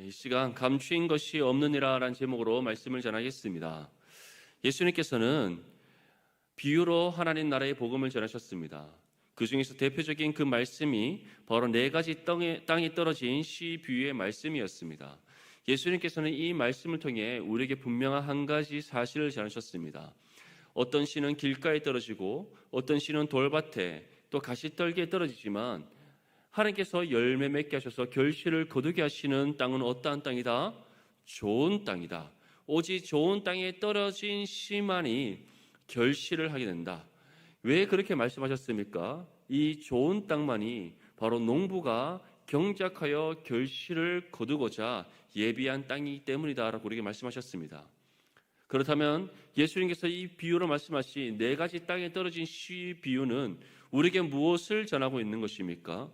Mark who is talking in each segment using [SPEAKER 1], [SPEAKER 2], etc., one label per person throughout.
[SPEAKER 1] 이 시간 감추인 것이 없느니라 라는 제목으로 말씀을 전하겠습니다. 예수님께서는 비유로 하나님 나라의 복음을 전하셨습니다. 그 중에서 대표적인 그 말씀이 바로 4가지 땅에 떨어진 씨 비유의 말씀이었습니다. 예수님께서는 이 말씀을 통해 우리에게 분명한 한 가지 사실을 전하셨습니다. 어떤 씨는 길가에 떨어지고 어떤 씨는 돌밭에 또 가시떨기에 떨어지지만 하나님께서 열매 맺게 하셔서 결실을 거두게 하시는 땅은 어떠한 땅이다? 좋은 땅이다. 오직 좋은 땅에 떨어진 씨만이 결실을 하게 된다. 왜 그렇게 말씀하셨습니까? 이 좋은 땅만이 바로 농부가 경작하여 결실을 거두고자 예비한 땅이기 때문이다라고 우리에게 말씀하셨습니다. 그렇다면 예수님께서 이 비유로 말씀하신 4가지 땅에 떨어진 씨 비유는 우리에게 무엇을 전하고 있는 것입니까?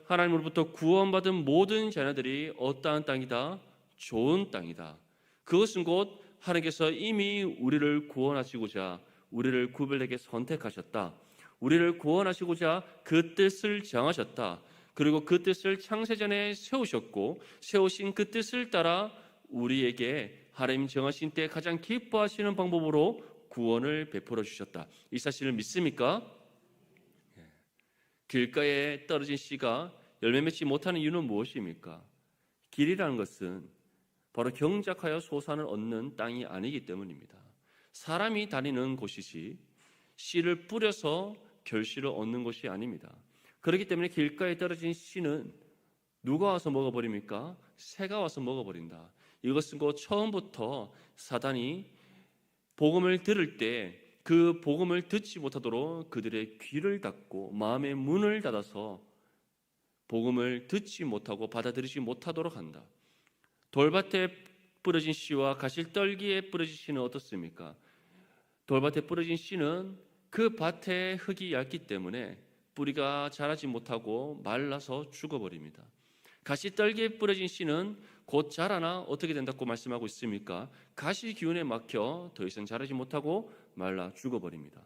[SPEAKER 1] 하나님으로부터 구원받은 모든 자녀들이 어떠한 땅이다? 좋은 땅이다. 그것은 곧 하나님께서 이미 우리를 구원하시고자 우리를 구별되게 선택하셨다. 우리를 구원하시고자 그 뜻을 정하셨다. 그리고 그 뜻을 창세전에 세우셨고 세우신 그 뜻을 따라 우리에게 하나님 정하신 때 가장 기뻐하시는 방법으로 구원을 베풀어 주셨다. 이 사실을 믿습니까? 길가에 떨어진 씨가 열매 맺지 못하는 이유는 무엇입니까? 길이라는 것은 바로 경작하여 소산을 얻는 땅이 아니기 때문입니다. 사람이 다니는 곳이지 씨를 뿌려서 결실을 얻는 곳이 아닙니다. 그렇기 때문에 길가에 떨어진 씨는 누가 와서 먹어버립니까? 새가 와서 먹어버린다. 이것은 곧 처음부터 사단이 복음을 들을 때 그 복음을 듣지 못하도록 그들의 귀를 닫고 마음의 문을 닫아서 복음을 듣지 못하고 받아들이지 못하도록 한다. 돌밭에 뿌려진 씨와 가시떨기에 뿌려진 씨는 어떻습니까? 돌밭에 뿌려진 씨는 그 밭의 흙이 얇기 때문에 뿌리가 자라지 못하고 말라서 죽어버립니다. 가시떨기에 뿌려진 씨는 곧 자라나 어떻게 된다고 말씀하고 있습니까? 가시 기운에 막혀 더 이상 자라지 못하고 말라 죽어버립니다.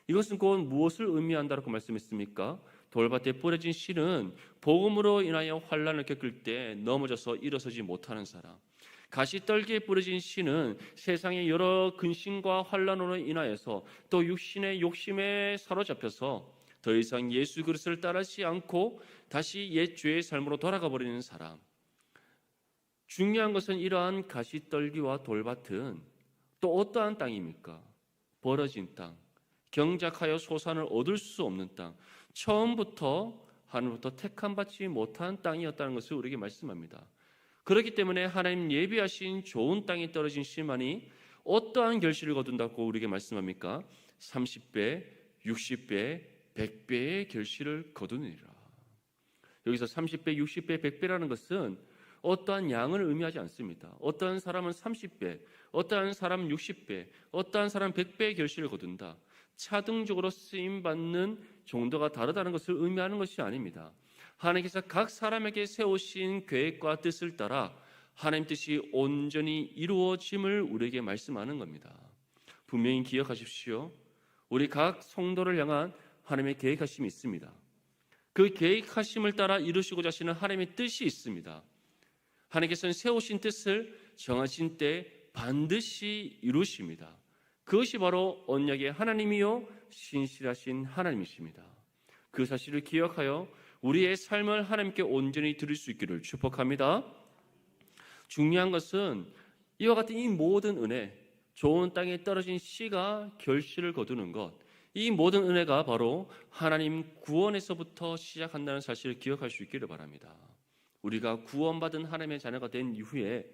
[SPEAKER 1] 이것은 곧 무엇을 의미한다고 말씀했습니까? 돌밭에 뿌려진 씨는 복음으로 인하여 환난을 겪을 때 넘어져서 일어서지 못하는 사람, 가시떨기에 뿌려진 씨는 세상의 여러 근심과 환난으로 인하여서 또 육신의 욕심에 사로잡혀서 더 이상 예수 그리스도를 따르지 않고 다시 옛 죄의 삶으로 돌아가 버리는 사람. 중요한 것은 이러한 가시떨기와 돌밭은 또 어떠한 땅입니까? 벌어진 땅, 경작하여 소산을 얻을 수 없는 땅, 처음부터 하늘부터 택함받지 못한 땅이었다는 것을 우리에게 말씀합니다. 그렇기 때문에 하나님 예비하신 좋은 땅에 떨어진 씨만이 어떠한 결실을 거둔다고 우리에게 말씀합니까? 30배, 60배, 100배의 결실을 거두느니라. 여기서 30배, 60배, 100배라는 것은 어떠한 양을 의미하지 않습니다. 어떠한 사람은 30배, 어떠한 사람은 60배, 어떠한 사람은 100배의 결실을 거둔다. 차등적으로 쓰임받는 정도가 다르다는 것을 의미하는 것이 아닙니다. 하나님께서 각 사람에게 세우신 계획과 뜻을 따라 하나님 뜻이 온전히 이루어짐을 우리에게 말씀하는 겁니다. 분명히 기억하십시오. 우리 각 성도를 향한 하나님의 계획하심이 있습니다. 그 계획하심을 따라 이루시고자 하시는 하나님의 뜻이 있습니다. 하나님께서는 세우신 뜻을 정하신 때 반드시 이루십니다. 그것이 바로 언약의 하나님이요 신실하신 하나님이십니다. 그 사실을 기억하여 우리의 삶을 하나님께 온전히 드릴 수 있기를 축복합니다. 중요한 것은 이와 같은 이 모든 은혜, 좋은 땅에 떨어진 씨가 결실을 거두는 것, 이 모든 은혜가 바로 하나님 구원에서부터 시작한다는 사실을 기억할 수 있기를 바랍니다. 우리가 구원받은 하나님의 자녀가 된 이후에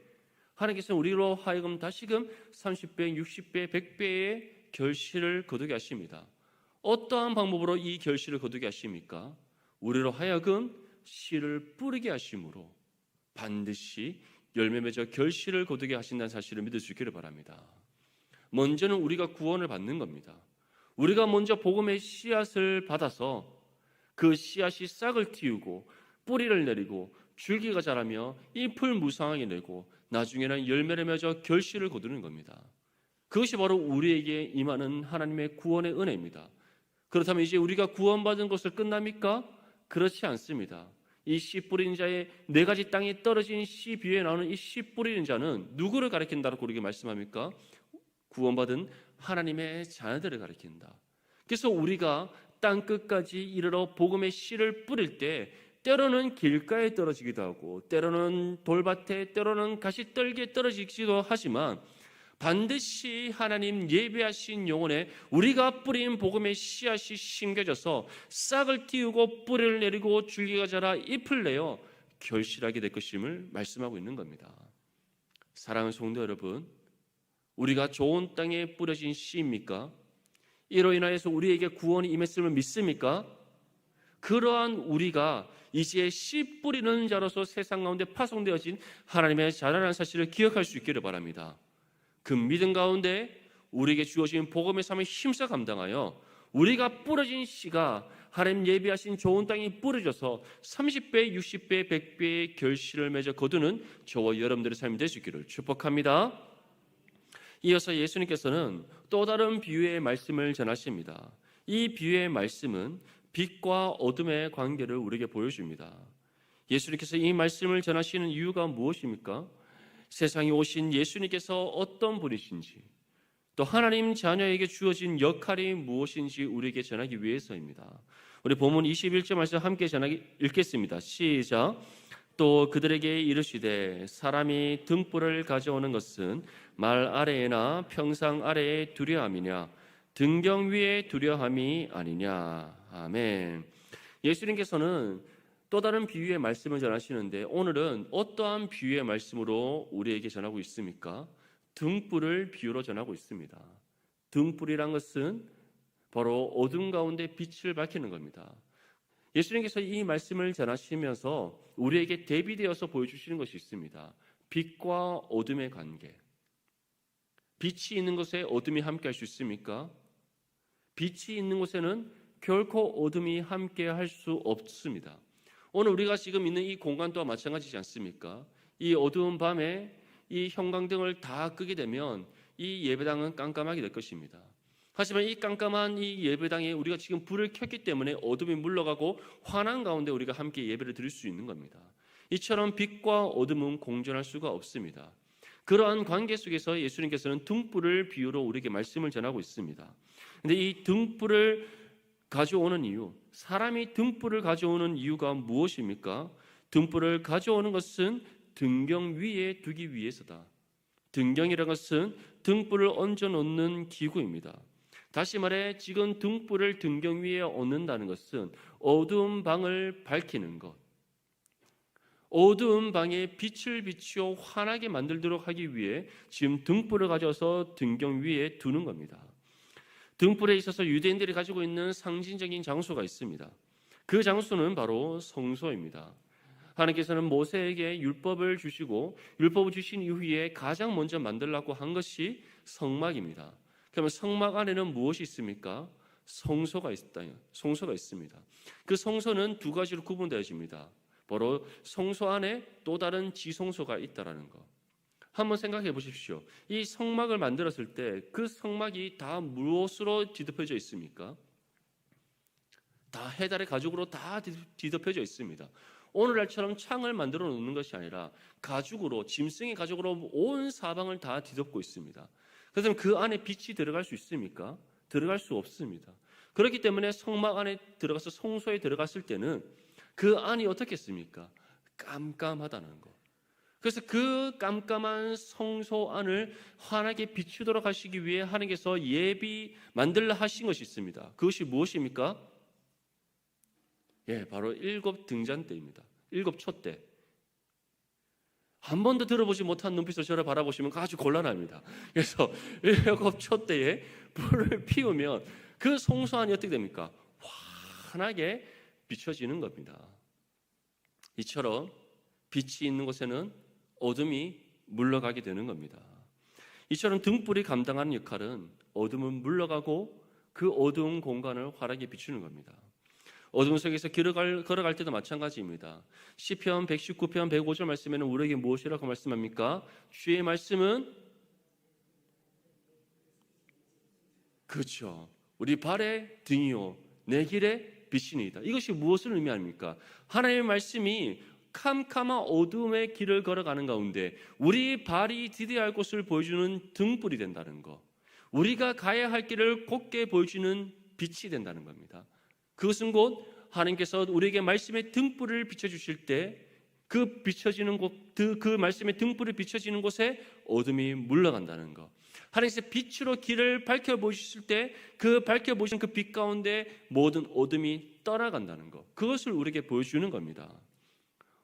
[SPEAKER 1] 하나님께서는 우리로 하여금 다시금 30배, 60배, 100배의 결실을 거두게 하십니다. 어떠한 방법으로 이 결실을 거두게 하십니까? 우리로 하여금 씨를 뿌리게 하심으로 반드시 열매 맺어 결실을 거두게 하신다는 사실을 믿을 수 있기를 바랍니다. 먼저는 우리가 구원을 받는 겁니다. 우리가 먼저 복음의 씨앗을 받아서 그 씨앗이 싹을 틔우고 뿌리를 내리고 줄기가 자라며 잎을 무성하게 내고 나중에는 열매를 맺어 결실을 거두는 겁니다. 그것이 바로 우리에게 임하는 하나님의 구원의 은혜입니다. 그렇다면 이제 우리가 구원받은 것을 끝납니까? 그렇지 않습니다. 이 씨 뿌리는 자의 네 가지 땅에 떨어진 씨 비유에 나오는 이 씨 뿌리는 자는 누구를 가리킨다고 그렇게 말씀합니까? 구원받은 하나님의 자녀들을 가리킨다. 그래서 우리가 땅 끝까지 이르러 복음의 씨를 뿌릴 때 때로는 길가에 떨어지기도 하고 때로는 돌밭에 때로는 가시떨기에 떨어지기도 하지만 반드시 하나님 예배하신 영혼에 우리가 뿌린 복음의 씨앗이 심겨져서 싹을 틔우고 뿌리를 내리고 줄기가 자라 잎을 내어 결실하게 될 것임을 말씀하고 있는 겁니다. 사랑하는 성도 여러분, 우리가 좋은 땅에 뿌려진 씨입니까? 이로 인하여서 우리에게 구원이 임했음을 믿습니까? 그러한 우리가 이제 씨 뿌리는 자로서 세상 가운데 파송되어진 하나님의 자라는 사실을 기억할 수 있기를 바랍니다. 그 믿음 가운데 우리에게 주어진 복음의 삶을 힘써 감당하여 우리가 뿌려진 씨가 하나님 예비하신 좋은 땅이 뿌려져서 30배, 60배, 100배의 결실을 맺어 거두는 저와 여러분들의 삶이 될 수 있기를 축복합니다. 이어서 예수님께서는 또 다른 비유의 말씀을 전하십니다. 이 비유의 말씀은 빛과 어둠의 관계를 우리에게 보여줍니다. 예수님께서 이 말씀을 전하시는 이유가 무엇입니까? 세상에 오신 예수님께서 어떤 분이신지, 또 하나님 자녀에게 주어진 역할이 무엇인지 우리에게 전하기 위해서입니다. 우리 본문 21절 말씀 함께 읽겠습니다. 시작. 또 그들에게 이르시되 사람이 등불을 가져오는 것은 말 아래에나 평상 아래에 두려함이냐 등경 위에 두려함이 아니냐. 아멘. 예수님께서는 또 다른 비유의 말씀을 전하시는데 오늘은 어떠한 비유의 말씀으로 우리에게 전하고 있습니까? 등불을 비유로 전하고 있습니다. 등불이란 것은 바로 어둠 가운데 빛을 밝히는 겁니다. 예수님께서 이 말씀을 전하시면서 우리에게 대비되어서 보여주시는 것이 있습니다. 빛과 어둠의 관계. 빛이 있는 곳에 어둠이 함께 할 수 있습니까? 빛이 있는 곳에는 결코 어둠이 함께 할 수 없습니다. 오늘 우리가 지금 있는 이 공간도와 마찬가지지 않습니까? 이 어두운 밤에 이 형광등을 다 끄게 되면 이 예배당은 깜깜하게 될 것입니다. 하지만 이 깜깜한 이 예배당에 우리가 지금 불을 켰기 때문에 어둠이 물러가고 환한 가운데 우리가 함께 예배를 드릴 수 있는 겁니다. 이처럼 빛과 어둠은 공존할 수가 없습니다. 그러한 관계 속에서 예수님께서는 등불을 비유로 우리에게 말씀을 전하고 있습니다. 그런데 이 등불을 가져오는 이유, 사람이 등불을 가져오는 이유가 무엇입니까? 등불을 가져오는 것은 등경 위에 두기 위해서다. 등경이라는 것은 등불을 얹어 놓는 기구입니다. 다시 말해 지금 등불을 등경 위에 얹는다는 것은 어두운 방을 밝히는 것, 어두운 방에 빛을 비추어 환하게 만들도록 하기 위해 지금 등불을 가져서 등경 위에 두는 겁니다. 등불에 있어서 유대인들이 가지고 있는 상징적인 장소가 있습니다. 그 장소는 바로 성소입니다. 하나님께서는 모세에게 율법을 주시고 율법을 주신 이후에 가장 먼저 만들라고 한 것이 성막입니다. 그러면 성막 안에는 무엇이 있습니까? 성소가 있습니다. 그 성소는 두 가지로 구분되어집니다. 바로 성소 안에 또 다른 지성소가 있다라는 것. 한번 생각해 보십시오. 이 성막을 만들었을 때 그 성막이 다 무엇으로 뒤덮여져 있습니까? 다 해달의 가죽으로 다 뒤덮여져 있습니다. 오늘날처럼 창을 만들어 놓는 것이 아니라 가죽으로, 짐승의 가죽으로 온 사방을 다 뒤덮고 있습니다. 그래서 그 안에 빛이 들어갈 수 있습니까? 들어갈 수 없습니다. 그렇기 때문에 성막 안에 들어가서 성소에 들어갔을 때는 그 안이 어떻겠습니까? 깜깜하다는 것. 그래서 그 깜깜한 성소 안을 환하게 비추도록 하시기 위해 하나님께서 만들라 하신 것이 있습니다. 그것이 무엇입니까? 바로 7 등잔대입니다. 7 촛대. 한 번도 들어보지 못한 눈빛으로 저를 바라보시면 아주 곤란합니다. 그래서 7 촛대에 불을 피우면 그 성소 안이 어떻게 됩니까? 환하게 비춰지는 겁니다. 이처럼 빛이 있는 곳에는 어둠이 물러가게 되는 겁니다. 이처럼 등불이 감당하는 역할은 어둠은 물러가고 그 어두운 공간을 환하게 비추는 겁니다. 어둠 속에서 걸어갈 때도 마찬가지입니다. 시편 119편 105절 말씀에는 우리에게 무엇이라고 말씀합니까? 주의 말씀은 그렇죠. 우리 발의 등이요 내 길의 빛이니이다. 이것이 무엇을 의미합니까? 하나님의 말씀이 캄캄한 어둠의 길을 걸어가는 가운데 우리 발이 디뎌야 할 곳을 보여주는 등불이 된다는 것, 우리가 가야 할 길을 곧게 보여주는 빛이 된다는 겁니다. 그것은 곧 하나님께서 우리에게 말씀의 등불을 비춰주실 때 그 비춰지는 곳, 그 말씀의 등불이 비춰지는 곳에 어둠이 물러간다는 것, 하나님께서 빛으로 길을 밝혀 보이실 때 그 밝혀 보이신 그 빛 가운데 모든 어둠이 떠나간다는 것, 그것을 우리에게 보여주는 겁니다.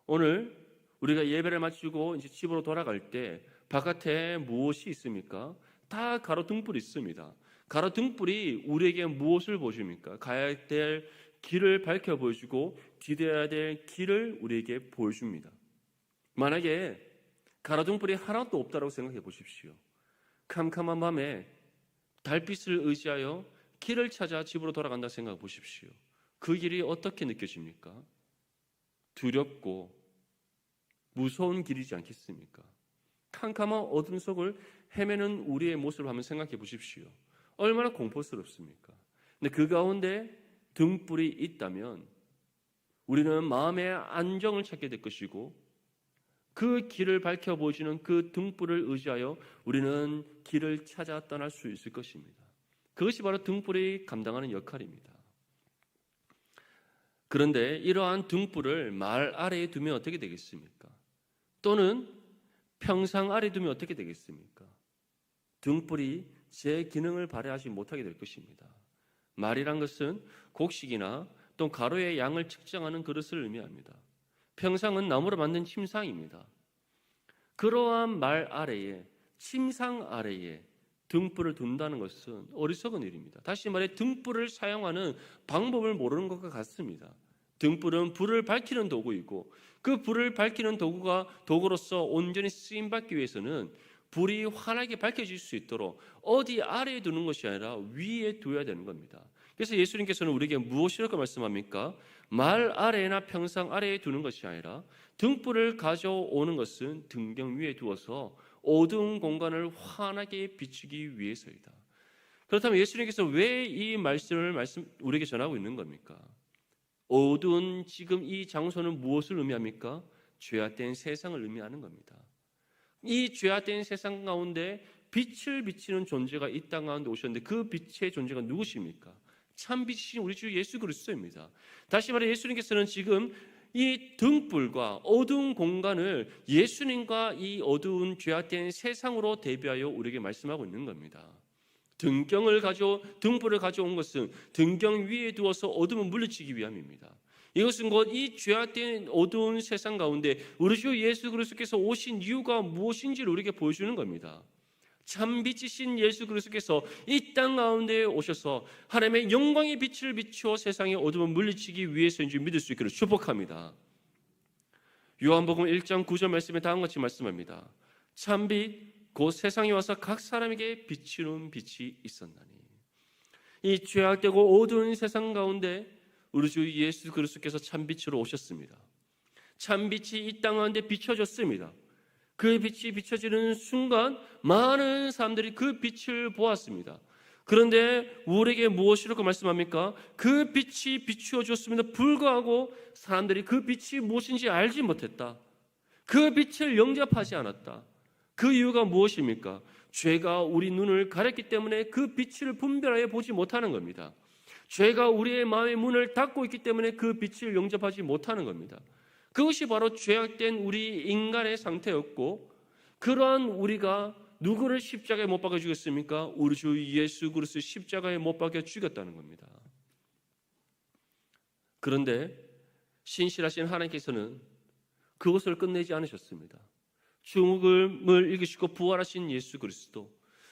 [SPEAKER 1] 오늘 우리가 예배를 마치고 이제 집으로 돌아갈 때 바깥에 무엇이 있습니까? 다 가로등불이 있습니다. 가로등불이 우리에게 무엇을 보여줍니까? 가야 될 길을 밝혀 보여주고 디뎌야 될 길을 우리에게 보여줍니다. 만약에 가로등불이 하나도 없다고 생각해 보십시오. 캄캄한 밤에 달빛을 의지하여 길을 찾아 집으로 돌아간다 생각해 보십시오. 그 길이 어떻게 느껴집니까? 두렵고 무서운 길이지 않겠습니까? 캄캄한 어둠 속을 헤매는 우리의 모습을 한번 생각해 보십시오. 얼마나 공포스럽습니까? 근데 그 가운데 등불이 있다면 우리는 마음의 안정을 찾게 될 것이고 그 길을 밝혀 보여주는 그 등불을 의지하여 우리는 길을 찾아 떠날 수 있을 것입니다. 그것이 바로 등불이 감당하는 역할입니다. 그런데 이러한 등불을 말 아래에 두면 어떻게 되겠습니까? 또는 평상 아래에 두면 어떻게 되겠습니까? 등불이 제 기능을 발휘하지 못하게 될 것입니다. 말이란 것은 곡식이나 또 가로의 양을 측정하는 그릇을 의미합니다. 평상은 나무로 만든 침상입니다. 그러한 말 아래에, 침상 아래에 등불을 둔다는 것은 어리석은 일입니다. 다시 말해 등불을 사용하는 방법을 모르는 것과 같습니다. 등불은 불을 밝히는 도구이고 그 불을 밝히는 도구로서 온전히 쓰임받기 위해서는 불이 환하게 밝혀질 수 있도록 어디 아래에 두는 것이 아니라 위에 둬야 되는 겁니다. 그래서 예수님께서는 우리에게 무엇이라고 말씀합니까? 말 아래나 평상 아래에 두는 것이 아니라 등불을 가져오는 것은 등경 위에 두어서 어두운 공간을 환하게 비추기 위해서이다. 그렇다면 예수님께서 왜 이 말씀을 우리에게 전하고 있는 겁니까? 어두운 지금 이 장소는 무엇을 의미합니까? 죄악된 세상을 의미하는 겁니다. 이 죄악된 세상 가운데 빛을 비치는 존재가 이 땅 가운데 오셨는데 그 빛의 존재가 누구십니까? 참 빛이신 우리 주 예수 그리스도입니다. 다시 말해 예수님께서는 지금 이 등불과 어두운 공간을 예수님과 이 어두운 죄악된 세상으로 대비하여 우리에게 말씀하고 있는 겁니다. 등불을 가져온 것은 등경 위에 두어서 어둠을 물리치기 위함입니다. 이것은 곧 이 죄악된 어두운 세상 가운데 우리 주 예수 그리스도께서 오신 이유가 무엇인지를 우리에게 보여주는 겁니다. 참 빛이신 예수 그리스도께서 이 땅 가운데 오셔서 하나님의 영광의 빛을 비추어 세상의 어둠을 물리치기 위해서인 줄 믿을 수 있기를 축복합니다. 요한복음 1장 9절 말씀에 다음과 같이 말씀합니다. 참 빛 곧 세상에 와서 각 사람에게 비추는 빛이 있었나니. 이 죄악되고 어두운 세상 가운데 우리 주 예수 그리스도께서 참 빛으로 오셨습니다. 참 빛이 이 땅 가운데 비춰졌습니다. 그 빛이 비춰지는 순간 많은 사람들이 그 빛을 보았습니다. 그런데 우리에게 무엇이라고 말씀합니까? 그 빛이 비추어 줬음에도 불구하고 사람들이 그 빛이 무엇인지 알지 못했다. 그 빛을 영접하지 않았다. 그 이유가 무엇입니까? 죄가 우리 눈을 가렸기 때문에 그 빛을 분별하여 보지 못하는 겁니다. 죄가 우리의 마음의 문을 닫고 있기 때문에 그 빛을 영접하지 못하는 겁니다. 그것이 바로 죄악된 우리 인간의 상태였고, 그러한 우리가 누구를 십자가에 못 박아 죽였습니까? 우리 주 예수 그리스도 십자가에 못 박아 죽였다는 겁니다. 그런데 신실하신 하나님께서는 그것을 끝내지 않으셨습니다. 죽음을 이기시고 부활하신 예수 그리스도,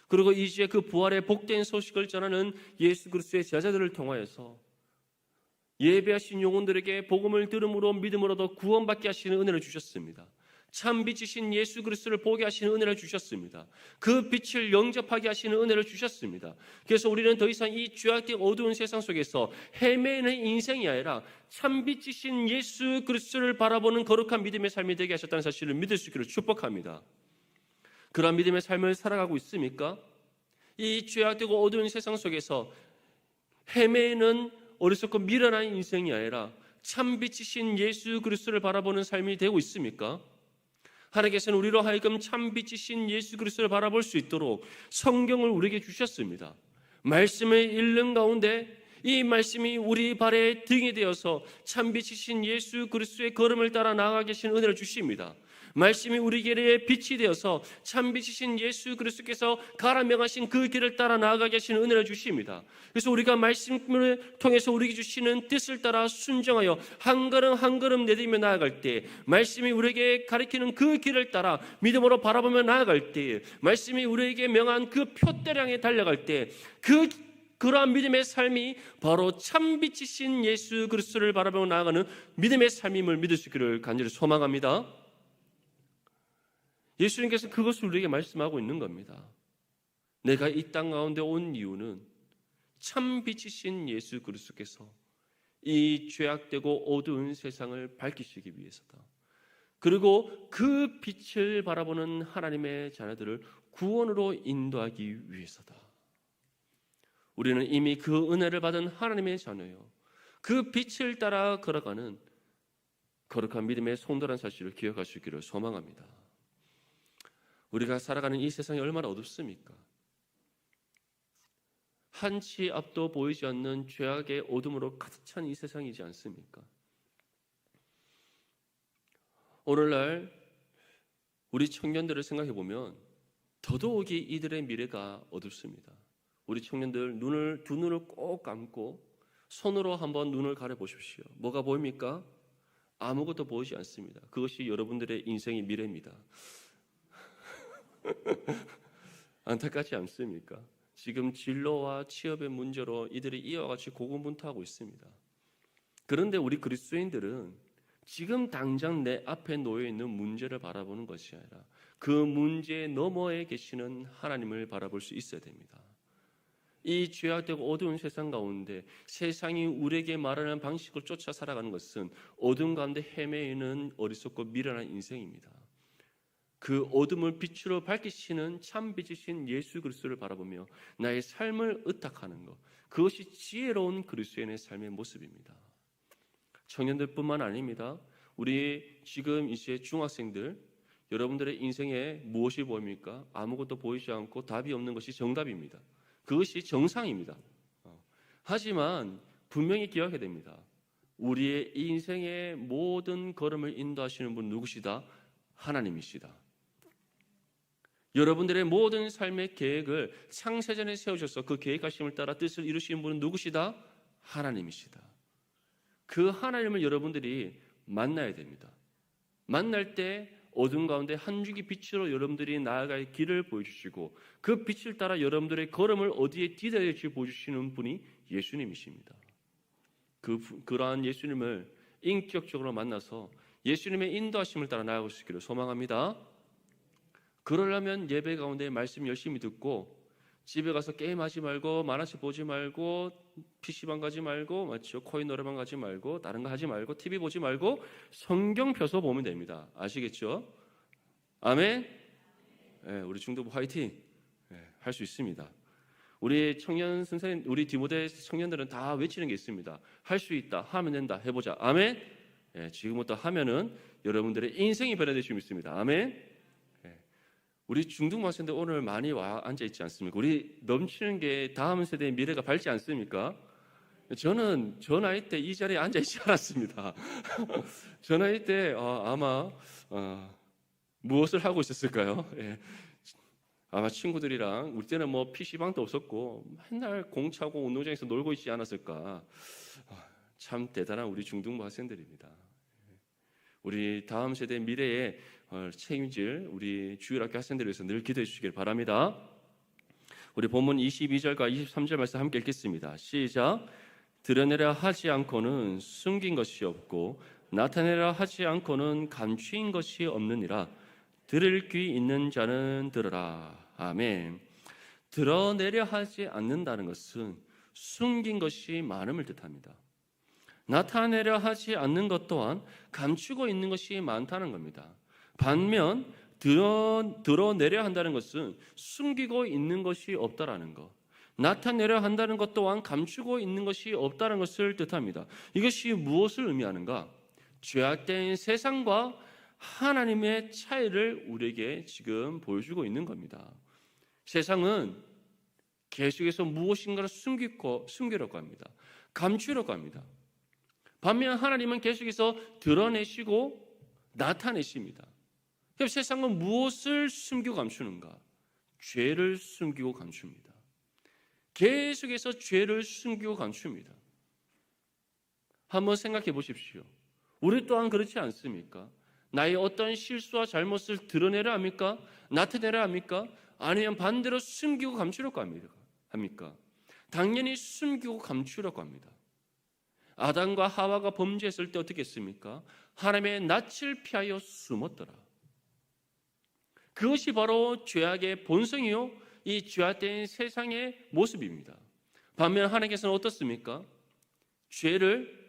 [SPEAKER 1] 그리고 이제 그 부활의 복된 소식을 전하는 예수 그리스도의 제자들을 통하여서 예배하신 영혼들에게 복음을 들음으로 믿음으로도 구원받게 하시는 은혜를 주셨습니다. 참 빛이신 예수 그리스도를 보게 하시는 은혜를 주셨습니다. 그 빛을 영접하게 하시는 은혜를 주셨습니다. 그래서 우리는 더 이상 이 죄악된 어두운 세상 속에서 헤매는 인생이 아니라 참 빛이신 예수 그리스도를 바라보는 거룩한 믿음의 삶이 되게 하셨다는 사실을 믿을 수 있기를 축복합니다. 그러한 믿음의 삶을 살아가고 있습니까? 이 죄악되고 어두운 세상 속에서 헤매는 어리석고 미련한 인생이 아니라 참 빛이신 예수 그리스도를 바라보는 삶이 되고 있습니까? 하나님께서는 우리로 하여금 참 빛이신 예수 그리스도를 바라볼 수 있도록 성경을 우리에게 주셨습니다. 말씀을 읽는 가운데 이 말씀이 우리 발의 등이 되어서 참 빛이신 예수 그리스도의 걸음을 따라 나아가 계신 은혜를 주십니다. 말씀이 우리에게 빛이 되어서 참 빛이신 예수 그리스도께서 가라 명하신 그 길을 따라 나아가 계시는 은혜를 주십니다. 그래서 우리가 말씀을 통해서 우리에게 주시는 뜻을 따라 순종하여 한 걸음 한 걸음 내디며 나아갈 때, 말씀이 우리에게 가리키는 그 길을 따라 믿음으로 바라보며 나아갈 때, 말씀이 우리에게 명한 그 표대를 향해 달려갈 때, 그러한 믿음의 삶이 바로 참 빛이신 예수 그리스도를 바라보며 나아가는 믿음의 삶임을 믿을 수 있기를 간절히 소망합니다. 예수님께서 그것을 우리에게 말씀하고 있는 겁니다. 내가 이 땅 가운데 온 이유는 참 빛이신 예수 그리스도께서 이 죄악되고 어두운 세상을 밝히시기 위해서다. 그리고 그 빛을 바라보는 하나님의 자녀들을 구원으로 인도하기 위해서다. 우리는 이미 그 은혜를 받은 하나님의 자녀요, 그 빛을 따라 걸어가는 거룩한 믿음의 성도라는 사실을 기억할 수 있기를 소망합니다. 우리가 살아가는 이 세상이 얼마나 어둡습니까? 한치 앞도 보이지 않는 죄악의 어둠으로 가득 찬 이 세상이지 않습니까? 오늘날 우리 청년들을 생각해 보면 더더욱이 이들의 미래가 어둡습니다. 우리 청년들 두 눈을 꼭 감고 손으로 한번 눈을 가려 보십시오. 뭐가 보입니까? 아무것도 보이지 않습니다. 그것이 여러분들의 인생의 미래입니다. 안타깝지 않습니까? 지금 진로와 취업의 문제로 이들이 이와 같이 고군분투하고 있습니다. 그런데 우리 그리스도인들은 지금 당장 내 앞에 놓여 있는 문제를 바라보는 것이 아니라 그 문제 너머에 계시는 하나님을 바라볼 수 있어야 됩니다. 이 죄악되고 어두운 세상 가운데 세상이 우리에게 말하는 방식을 쫓아 살아가는 것은 어둠 가운데 헤매이는 어리석고 미련한 인생입니다. 그 어둠을 빛으로 밝히시는 참 빛이신 예수 그리스도를 바라보며 나의 삶을 의탁하는 것, 그것이 지혜로운 그리스도인의 삶의 모습입니다. 청년들뿐만 아닙니다. 우리 지금 이제 중학생들, 여러분들의 인생에 무엇이 보입니까? 아무것도 보이지 않고 답이 없는 것이 정답입니다. 그것이 정상입니다. 하지만 분명히 기억해야 됩니다. 우리의 인생의 모든 걸음을 인도하시는 분 누구시다? 하나님이시다. 여러분들의 모든 삶의 계획을 창세전에 세우셔서 그 계획하심을 따라 뜻을 이루시는 분은 누구시다? 하나님이시다. 그 하나님을 여러분들이 만나야 됩니다. 만날 때 어둠 가운데 한 줄기 빛으로 여러분들이 나아갈 길을 보여주시고 그 빛을 따라 여러분들의 걸음을 어디에 디뎌야 할지 보여주시는 분이 예수님이십니다. 그러한 예수님을 인격적으로 만나서 예수님의 인도하심을 따라 나아갈 수 있기를 소망합니다. 그러려면 예배 가운데 말씀 열심히 듣고 집에 가서 게임하지 말고 만화책 보지 말고 PC방 가지 말고 맞죠? 코인 노래방 가지 말고 다른 거 하지 말고 TV 보지 말고 성경 펴서 보면 됩니다. 아시겠죠? 아멘? 네, 우리 중도부 화이팅! 네, 할 수 있습니다. 우리 청년 선생님, 우리 디모데 청년들은 다 외치는 게 있습니다. 할 수 있다, 하면 된다, 해보자. 아멘? 네, 지금부터 하면은 여러분들의 인생이 변화될 수 있습니다. 아멘? 우리 중등학생들 오늘 많이 와 앉아 있지 않습니까? 우리 넘치는 게 다음 세대의 미래가 밝지 않습니까? 저는 저 나이 때 이 자리에 앉아 있지 않았습니다. 저 나이 때 아마 무엇을 하고 있었을까요? 예. 아마 친구들이랑 우리 때는 뭐 PC방도 없었고 맨날 공 차고 운동장에서 놀고 있지 않았을까? 참 대단한 우리 중등부 학생들입니다. 우리 다음 세대의 미래에 책임질 우리 주일학교 학생들을 위해서 늘 기도해 주시길 바랍니다. 우리 본문 22절과 23절 말씀 함께 읽겠습니다. 시작. 드러내려 하지 않고는 숨긴 것이 없고 나타내려 하지 않고는 감추인 것이 없느니라. 들을 귀 있는 자는 들으라. 아멘. 드러내려 하지 않는다는 것은 숨긴 것이 많음을 뜻합니다. 나타내려 하지 않는 것 또한 감추고 있는 것이 많다는 겁니다. 반면 드러내려 한다는 것은 숨기고 있는 것이 없다라는 것, 나타내려 한다는 것 또한 감추고 있는 것이 없다는 것을 뜻합니다. 이것이 무엇을 의미하는가? 죄악된 세상과 하나님의 차이를 우리에게 지금 보여주고 있는 겁니다. 세상은 계속해서 무엇인가를 숨기려고 합니다. 감추려고 합니다. 반면 하나님은 계속해서 드러내시고 나타내십니다. 그럼 세상은 무엇을 숨기고 감추는가? 죄를 숨기고 감춥니다. 계속해서 죄를 숨기고 감춥니다. 한번 생각해 보십시오. 우리 또한 그렇지 않습니까? 나의 어떤 실수와 잘못을 드러내려 합니까? 나타내려 합니까? 아니면 반대로 숨기고 감추려고 합니까? 당연히 숨기고 감추려고 합니다. 아담과 하와가 범죄했을 때 어떻게 했습니까? 하나님의 낯을 피하여 숨었더라. 그것이 바로 죄악의 본성이요, 이 죄악된 세상의 모습입니다. 반면 하나님께서는 어떻습니까? 죄를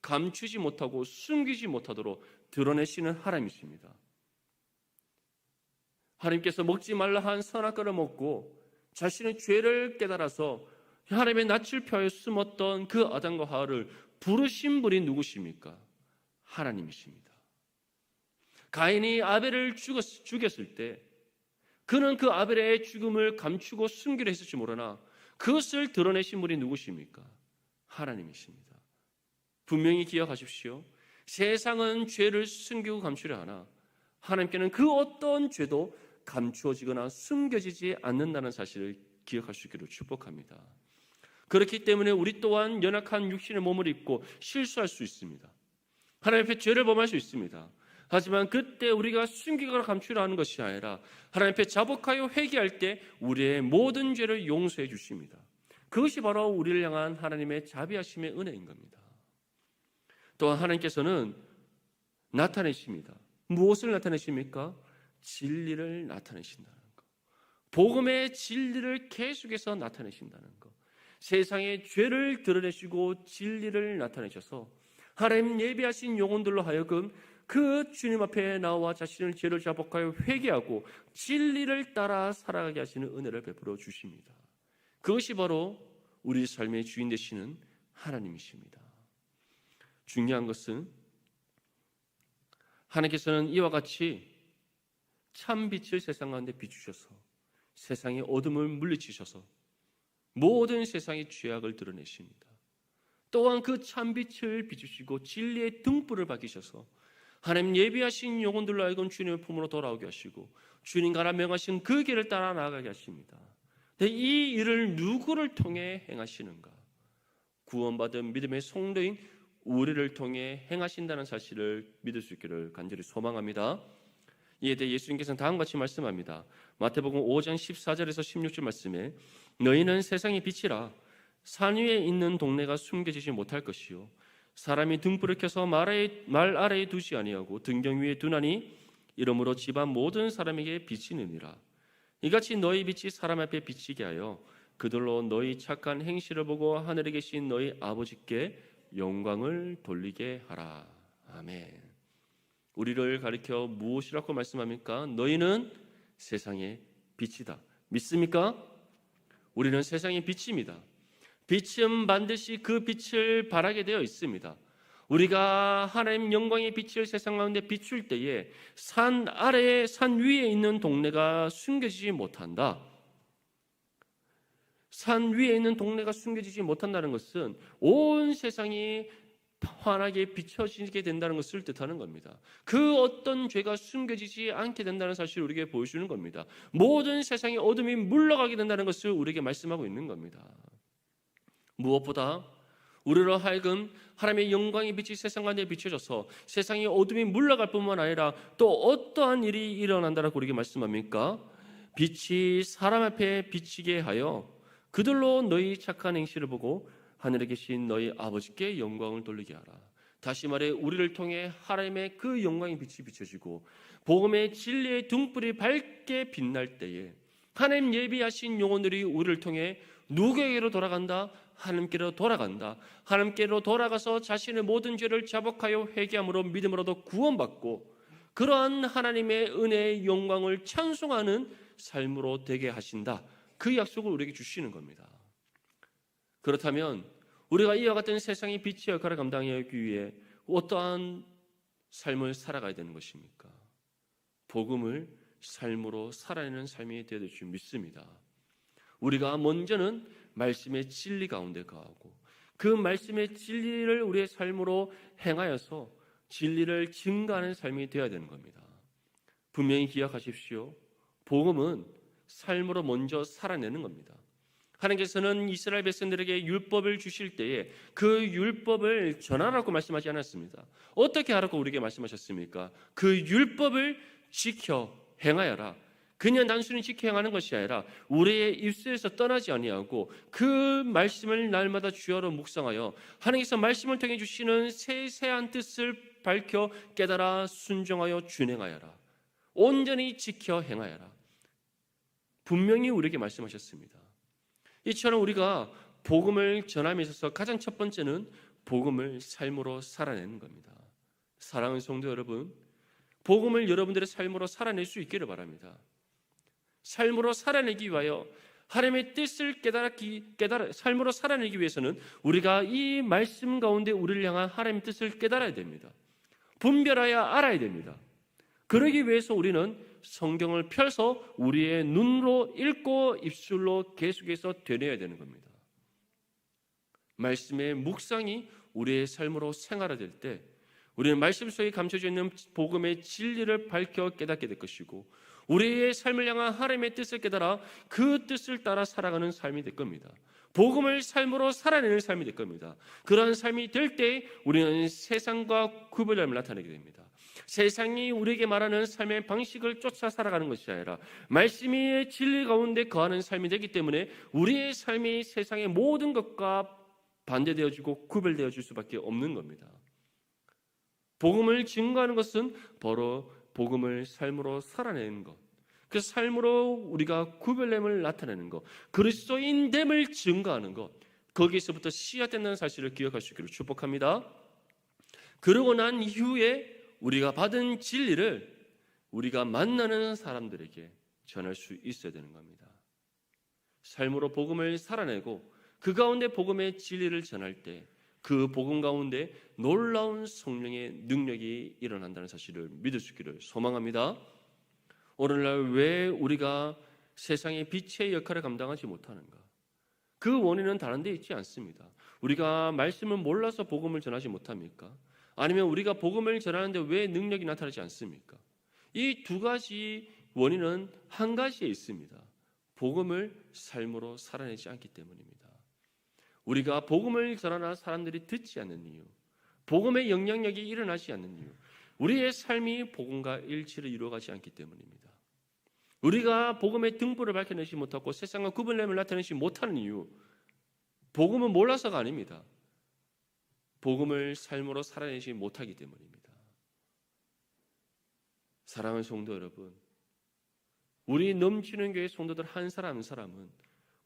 [SPEAKER 1] 감추지 못하고 숨기지 못하도록 드러내시는 하나님이십니다. 하나님께서 먹지 말라 한 선악과를 먹고 자신의 죄를 깨달아서 하나님의 낯을 피하여 숨었던 그 아담과 하와를 부르신 분이 누구십니까? 하나님이십니다. 가인이 아벨을 죽였을 때 그는 그 아벨의 죽음을 감추고 숨기려 했을지 모르나 그것을 드러내신 분이 누구십니까? 하나님이십니다. 분명히 기억하십시오. 세상은 죄를 숨기고 감추려 하나 하나님께는 그 어떤 죄도 감추어지거나 숨겨지지 않는다는 사실을 기억할 수 있기를 축복합니다. 그렇기 때문에 우리 또한 연약한 육신의 몸을 입고 실수할 수 있습니다. 하나님 앞에 죄를 범할 수 있습니다. 하지만 그때 우리가 숨기거나 감추려 하는 것이 아니라 하나님 앞에 자복하여 회개할 때 우리의 모든 죄를 용서해 주십니다. 그것이 바로 우리를 향한 하나님의 자비하심의 은혜인 겁니다. 또한 하나님께서는 나타내십니다. 무엇을 나타내십니까? 진리를 나타내신다는 것. 복음의 진리를 계속해서 나타내신다는 것. 세상의 죄를 드러내시고 진리를 나타내셔서 하나님 예비하신 영혼들로 하여금 그 주님 앞에 나와 자신의 죄를 자복하여 회개하고 진리를 따라 살아가게 하시는 은혜를 베풀어 주십니다. 그것이 바로 우리 삶의 주인 되시는 하나님이십니다. 중요한 것은 하나님께서는 이와 같이 참 빛을 세상 가운데 비추셔서 세상의 어둠을 물리치셔서 모든 세상의 죄악을 드러내십니다. 또한 그 참 빛을 비추시고 진리의 등불을 밝히셔서 하나님 예비하신 영혼들로 하여금 주님의 품으로 돌아오게 하시고 주님과 명하신 그 길을 따라 나아가게 하십니다. 이 일을 누구를 통해 행하시는가? 구원받은 믿음의 성도인 우리를 통해 행하신다는 사실을 믿을 수 있기를 간절히 소망합니다. 이에 대해 예수님께서는 다음과 같이 말씀합니다. 마태복음 5장 14절에서 16절 말씀에 너희는 세상의 빛이라. 산 위에 있는 동네가 숨겨지지 못할 것이요 사람이 등불을 켜서 말 아래에 두지 아니하고 등경 위에 두나니 이러므로 집안 모든 사람에게 비치느니라. 이같이 너희 빛이 사람 앞에 비치게 하여 그들로 너희 착한 행실을 보고 하늘에 계신 너희 아버지께 영광을 돌리게 하라. 아멘. 우리를 가리켜 무엇이라고 말씀합니까? 너희는 세상의 빛이다. 믿습니까? 우리는 세상의 빛입니다. 빛은 반드시 그 빛을 발하게 되어 있습니다. 우리가 하나님 영광의 빛을 세상 가운데 비출 때에 산 아래에 산 위에 있는 동네가 숨겨지지 못한다. 산 위에 있는 동네가 숨겨지지 못한다는 것은 온 세상이 환하게 비춰지게 된다는 것을 뜻하는 겁니다. 그 어떤 죄가 숨겨지지 않게 된다는 사실을 우리에게 보여주는 겁니다. 모든 세상의 어둠이 물러가게 된다는 것을 우리에게 말씀하고 있는 겁니다. 무엇보다 우리로 하여금 하나님의 영광의 빛이 세상 가운데 비춰져서 세상의 어둠이 물러갈 뿐만 아니라 또 어떠한 일이 일어난다라고 우리에게 말씀합니까? 빛이 사람 앞에 비치게 하여 그들로 너희 착한 행실을 보고 하늘에 계신 너희 아버지께 영광을 돌리게 하라. 다시 말해 우리를 통해 하나님의 그 영광의 빛이 비춰지고 복음의 진리의 등불이 밝게 빛날 때에 하나님 예비하신 영혼들이 우리를 통해 누구에게로 돌아간다? 하나님께로 돌아간다. 하나님께로 돌아가서 자신의 모든 죄를 자복하여 회개함으로 믿음으로도 구원받고 그러한 하나님의 은혜의 영광을 찬송하는 삶으로 되게 하신다. 그 약속을 우리에게 주시는 겁니다. 그렇다면 우리가 이와 같은 세상의 빛의 역할을 감당하기 위해 어떠한 삶을 살아가야 되는 것입니까? 복음을 삶으로 살아내는 삶이 되어야 될 줄 믿습니다. 우리가 먼저는 말씀의 진리 가운데 거하고 그 말씀의 진리를 우리의 삶으로 행하여서 진리를 증거하는 삶이 되어야 되는 겁니다. 분명히 기억하십시오. 복음은 삶으로 먼저 살아내는 겁니다. 하나님께서는 이스라엘 백성들에게 율법을 주실 때에 그 율법을 전하라고 말씀하지 않았습니다. 어떻게 하라고 우리에게 말씀하셨습니까? 그 율법을 지켜 행하여라. 그냥 단순히 지켜 행하는 것이 아니라 우리의 입술에서 떠나지 아니하고 그 말씀을 날마다 주야로 묵상하여 하나님께서 말씀을 통해 주시는 세세한 뜻을 밝혀 깨달아 순종하여 준행하여라. 온전히 지켜 행하여라. 분명히 우리에게 말씀하셨습니다. 이처럼 우리가 복음을 전함에 있어서 가장 첫 번째는 복음을 삶으로 살아내는 겁니다. 사랑하는 성도 여러분, 복음을 여러분들의 삶으로 살아낼 수 있기를 바랍니다. 삶으로 살아내기 위하여 하나님의 뜻을 깨달아 삶으로 살아내기 위해서는 우리가 이 말씀 가운데 우리를 향한 하나님의 뜻을 깨달아야 됩니다. 분별하여 알아야 됩니다. 그러기 위해서 우리는 성경을 펴서 우리의 눈으로 읽고 입술로 계속해서 되뇌어야 되는 겁니다. 말씀의 묵상이 우리의 삶으로 생활화될 때 우리는 말씀 속에 감춰져 있는 복음의 진리를 밝혀 깨닫게 될 것이고 우리의 삶을 향한 하나님의 뜻을 깨달아 그 뜻을 따라 살아가는 삶이 될 겁니다. 복음을 삶으로 살아내는 삶이 될 겁니다. 그러한 삶이 될 때 우리는 세상과 구별됨을 나타내게 됩니다. 세상이 우리에게 말하는 삶의 방식을 쫓아 살아가는 것이 아니라 말씀의 진리 가운데 거하는 삶이 되기 때문에 우리의 삶이 세상의 모든 것과 반대되어지고 구별되어질 수밖에 없는 겁니다. 복음을 증거하는 것은 바로 복음을 삶으로 살아내는 것, 그 삶으로 우리가 구별됨을 나타내는 것, 그리스도인됨을 증거하는 것, 거기에서부터 시작된다는 사실을 기억할 수 있기를 축복합니다. 그러고 난 이후에 우리가 받은 진리를 우리가 만나는 사람들에게 전할 수 있어야 되는 겁니다. 삶으로 복음을 살아내고 그 가운데 복음의 진리를 전할 때 그 복음 가운데 놀라운 성령의 능력이 일어난다는 사실을 믿을 수 있기를 소망합니다. 오늘날 왜 우리가 세상의 빛의 역할을 감당하지 못하는가? 그 원인은 다른 데 있지 않습니다. 우리가 말씀을 몰라서 복음을 전하지 못합니까? 아니면 우리가 복음을 전하는데 왜 능력이 나타나지 않습니까? 이 두 가지 원인은 한 가지에 있습니다. 복음을 삶으로 살아내지 않기 때문입니다. 우리가 복음을 전하나 사람들이 듣지 않는 이유, 복음의 영향력이 일어나지 않는 이유, 우리의 삶이 복음과 일치를 이루어가지 않기 때문입니다. 우리가 복음의 등불을 밝혀내지 못하고 세상과 구분됨을 나타내지 못하는 이유, 복음은 몰라서가 아닙니다. 복음을 삶으로 살아내지 못하기 때문입니다. 사랑하는 성도 여러분, 우리 넘치는 교회 성도들 한 사람 한 사람은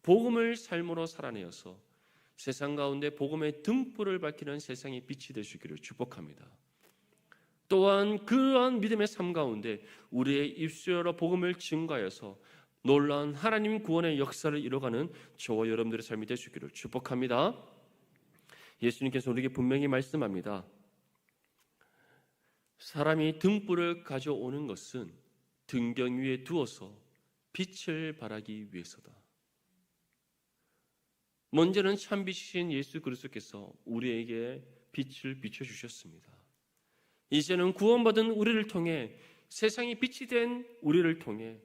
[SPEAKER 1] 복음을 삶으로 살아내어서 세상 가운데 복음의 등불을 밝히는 세상의 빛이 될 수 있기를 축복합니다. 또한 그러한 믿음의 삶 가운데 우리의 입술로 복음을 증거하여서 놀라운 하나님 구원의 역사를 이뤄가는 저와 여러분들의 삶이 될 수 있기를 축복합니다. 예수님께서 우리에게 분명히 말씀합니다. 사람이 등불을 가져오는 것은 등경 위에 두어서 빛을 발하기 위해서다. 먼저는 참빛이신 예수 그리스도께서 우리에게 빛을 비춰주셨습니다. 이제는 구원받은 우리를 통해 세상이 빛이 된 우리를 통해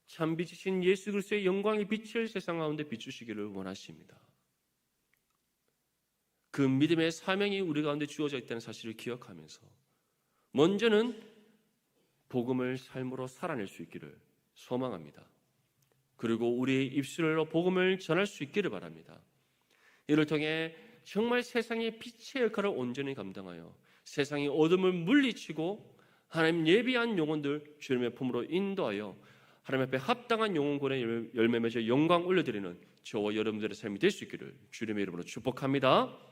[SPEAKER 1] 참빛이신 예수 그리스도의 영광의 빛을 세상 가운데 비추시기를 원하십니다. 그 믿음의 사명이 우리 가운데 주어져 있다는 사실을 기억하면서 먼저는 복음을 삶으로 살아낼 수 있기를 소망합니다. 그리고 우리의 입술로 복음을 전할 수 있기를 바랍니다. 이를 통해 정말 세상의 빛의 역할을 온전히 감당하여 세상의 어둠을 물리치고 하나님 예비한 영혼들 주님의 품으로 인도하여 하나님 앞에 합당한 영혼권의 열매 맺어 영광 올려드리는 저와 여러분들의 삶이 될 수 있기를 주님의 이름으로 축복합니다.